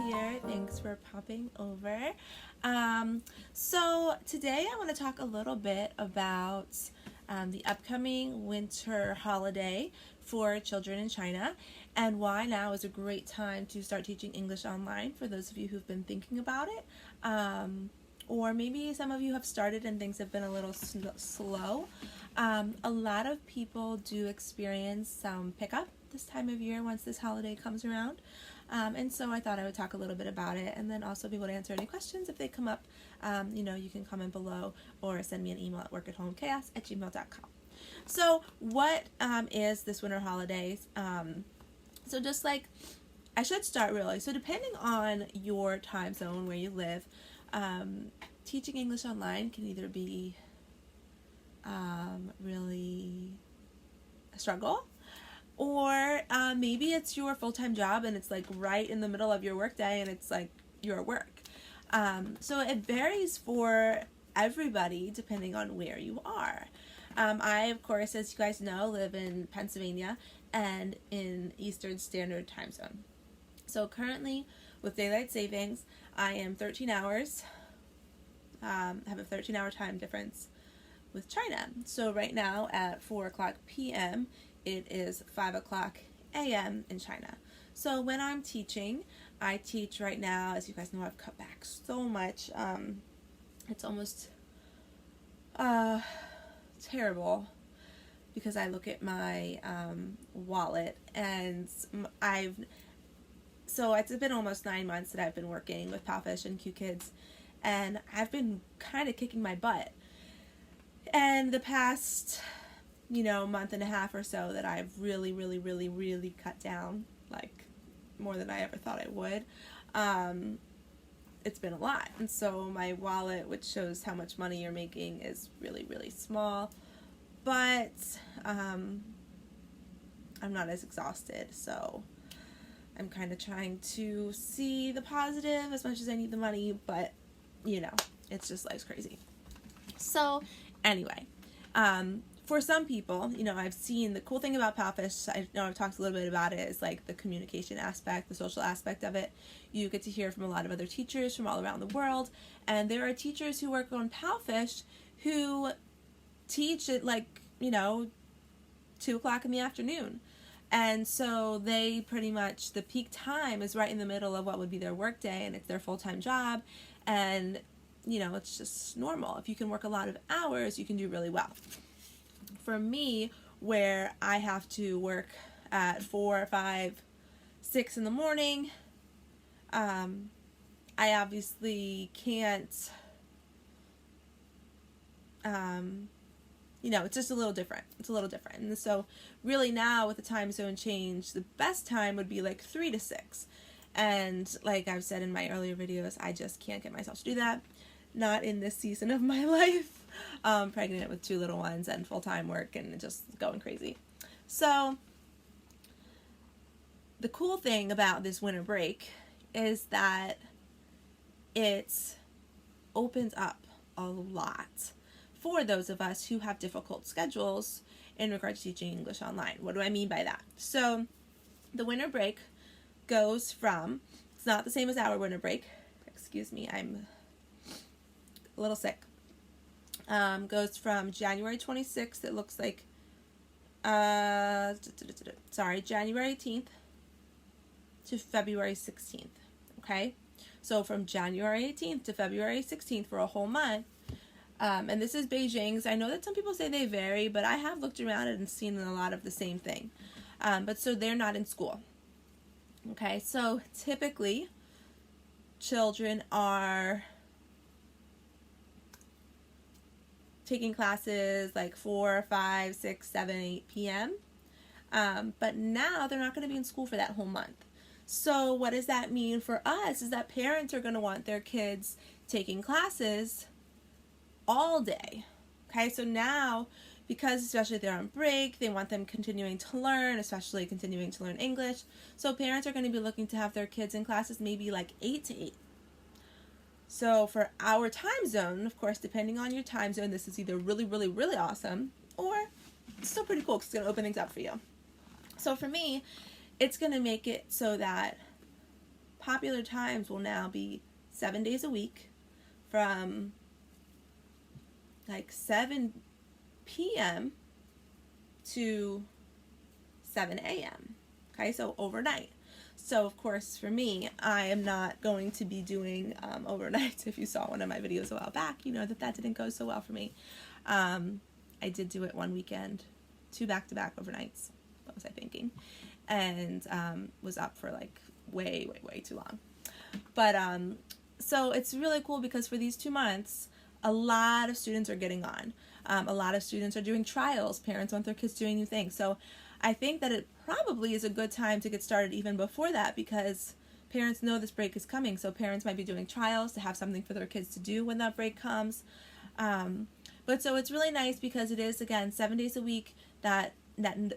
here. Thanks for popping over. So today I want to talk a little bit about the upcoming winter holiday for children in China and why now is a great time to start teaching English online for those of you who've been thinking about it. Or maybe some of you have started and things have been a little slow. A lot of people do experience some pickup this time of year once this holiday comes around. And so I thought I would talk a little bit about it and then also be able to answer any questions if they come up. You can comment below or send me an email at workathomechaos@gmail.com. So what is this winter holidays? So just like, I should start really. So depending on your time zone where you live, teaching English online can either be really a struggle, or maybe it's your full-time job and it's like right in the middle of your work day and it's like your work. So it varies for everybody depending on where you are. I, of course, as you guys know, live in Pennsylvania and in Eastern Standard Time Zone. So currently with daylight savings, I am 13 hours, have a 13-hour time difference with China. So right now at 4 o'clock p.m., it is 5 o'clock a.m. in China. So when I'm teaching, I teach right now, as you guys know, I've cut back so much. It's almost terrible because I look at my wallet and so it's been almost 9 months that I've been working with Palfish and Q Kids, and I've been kind of kicking my butt. And the past, month and a half or so that I've really cut down, like more than I ever thought I would. It's been a lot. And so my wallet, which shows how much money you're making, is really small. But I'm not as exhausted, so I'm kind of trying to see the positive as much as I need the money, but it's just life's crazy. So anyway, for some people, I've seen the cool thing about Palfish, I know I've talked a little bit about it, is like the communication aspect, the social aspect of it. You get to hear from a lot of other teachers from all around the world, and there are teachers who work on Palfish who teach at 2 o'clock in the afternoon. And so they pretty much, the peak time is right in the middle of what would be their work day, and it's their full-time job, and it's just normal. If you can work a lot of hours, you can do really well. For me, where I have to work at 4, 5, 6 in the morning, I obviously can't, it's just a little different. It's a little different. And so really now with the time zone change, the best time would be like 3 to 6. And like I've said in my earlier videos, I just can't get myself to do that. Not in this season of my life. Pregnant with 2 little ones and full-time work and just going crazy. So the cool thing about this winter break is that it opens up a lot for those of us who have difficult schedules in regard to teaching English online. What do I mean by that? So the winter break goes from, it's not the same as our winter break. Excuse me, I'm a little sick. Goes from January 26th, it looks like, January 18th to February 16th, okay? So from January 18th to February 16th for a whole month, and this is Beijing's. I know that some people say they vary, but I have looked around and seen a lot of the same thing. But so they're not in school, okay? So typically, children are taking classes like 4, 5, 6, 7, 8 p.m. But now they're not going to be in school for that whole month. So what does that mean for us is that parents are going to want their kids taking classes all day. Okay, so now, because especially if they're on break, they want them continuing to learn, especially continuing to learn English. So parents are going to be looking to have their kids in classes maybe like 8 to 8. So for our time zone, of course, depending on your time zone, this is either really awesome or it's still pretty cool because it's going to open things up for you. So for me, it's going to make it so that popular times will now be 7 days a week from like 7 p.m. to 7 a.m. Okay, so overnight. So of course for me, I am not going to be doing overnights. If you saw one of my videos a while back, you know that didn't go so well for me. I did do it one weekend, 2 back-to-back overnights. What was I thinking? And was up for like way too long. But so it's really cool because for these 2 months, a lot of students are getting on. A lot of students are doing trials. Parents want their kids doing new things. So I think that it probably is a good time to get started even before that, because parents know this break is coming. So parents might be doing trials to have something for their kids to do when that break comes. But so it's really nice because it is, again, 7 days a week that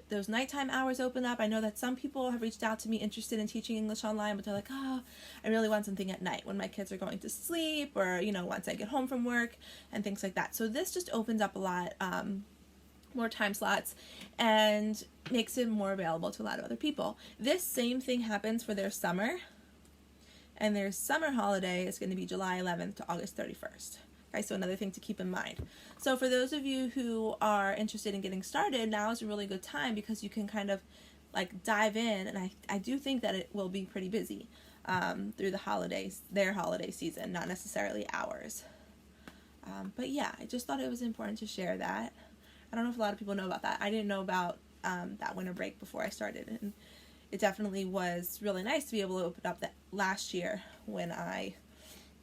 those nighttime hours open up. I know that some people have reached out to me interested in teaching English online, but they're like, oh, I really want something at night when my kids are going to sleep, or, you know, once I get home from work and things like that. So this just opens up a lot more time slots and makes it more available to a lot of other people. This same thing happens for their summer, and their summer holiday is going to be July 11th to August 31st. Okay, so another thing to keep in mind. So for those of you who are interested in getting started, now is a really good time because you can kind of like dive in, and I do think that it will be pretty busy through the holidays, their holiday season, not necessarily ours. But yeah, I just thought it was important to share that. I don't know if a lot of people know about that. I didn't know about that winter break before I started, and it definitely was really nice to be able to open up that last year when I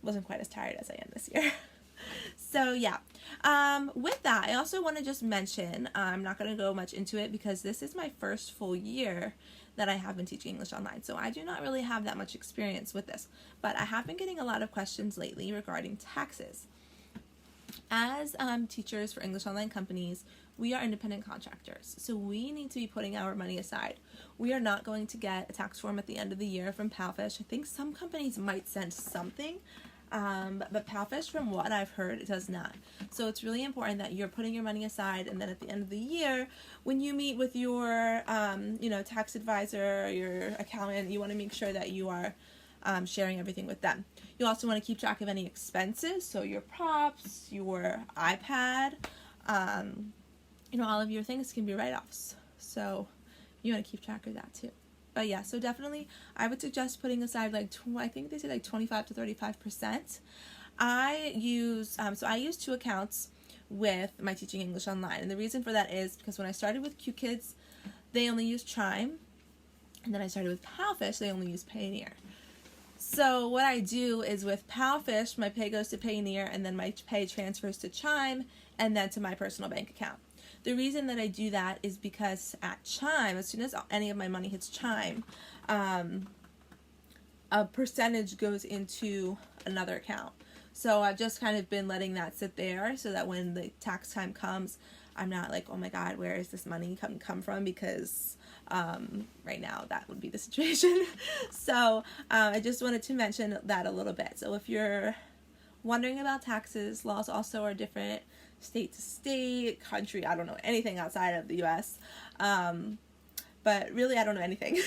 wasn't quite as tired as I am this year. So yeah, with that, I also want to just mention, I'm not going to go much into it because this is my first full year that I have been teaching English online, so I do not really have that much experience with this, but I have been getting a lot of questions lately regarding taxes. As teachers for English online companies, we are independent contractors, so we need to be putting our money aside. We are not going to get a tax form at the end of the year from palfish. I think some companies might send something, but palfish, from what I've heard, it does not. So it's really important that you're putting your money aside, and then at the end of the year, when you meet with your tax advisor or your accountant, you want to make sure that you are sharing everything with them. You also want to keep track of any expenses, so your props, your iPad, all of your things can be write-offs. So you want to keep track of that too. But yeah, so definitely I would suggest putting aside I think they say like 25 to 35%. I use 2 accounts with my Teaching English Online, and the reason for that is because when I started with Q Kids, they only used Chime, and then I started with Palfish, they only used Payoneer. So what I do is with Palfish, my pay goes to Payoneer, and then my pay transfers to Chime, and then to my personal bank account. The reason that I do that is because at Chime, as soon as any of my money hits Chime, a percentage goes into another account. So I've just kind of been letting that sit there so that when the tax time comes, I'm not like, oh my God, where is this money come from? Because right now that would be the situation. So I just wanted to mention that a little bit. So if you're wondering about taxes, laws also are different state to state, country, I don't know anything outside of the US. But really I don't know anything.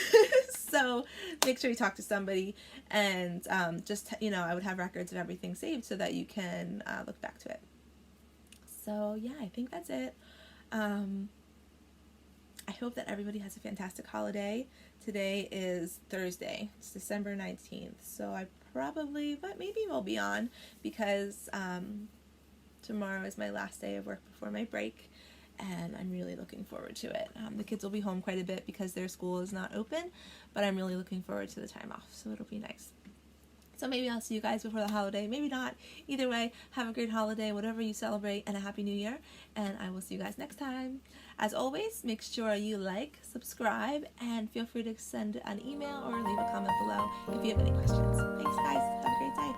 So make sure you talk to somebody, and I would have records of everything saved so that you can look back to it. So yeah, I think that's it. I hope that everybody has a fantastic holiday. Today is Thursday. It's December 19th. So I maybe will be on because tomorrow is my last day of work before my break, and I'm really looking forward to it. The kids will be home quite a bit because their school is not open, but I'm really looking forward to the time off, so it'll be nice. So maybe I'll see you guys before the holiday, maybe not. Either way, have a great holiday, whatever you celebrate, and a Happy New Year, and I will see you guys next time. As always, make sure you like, subscribe, and feel free to send an email or leave a comment below if you have any questions. Thanks guys, have a great day.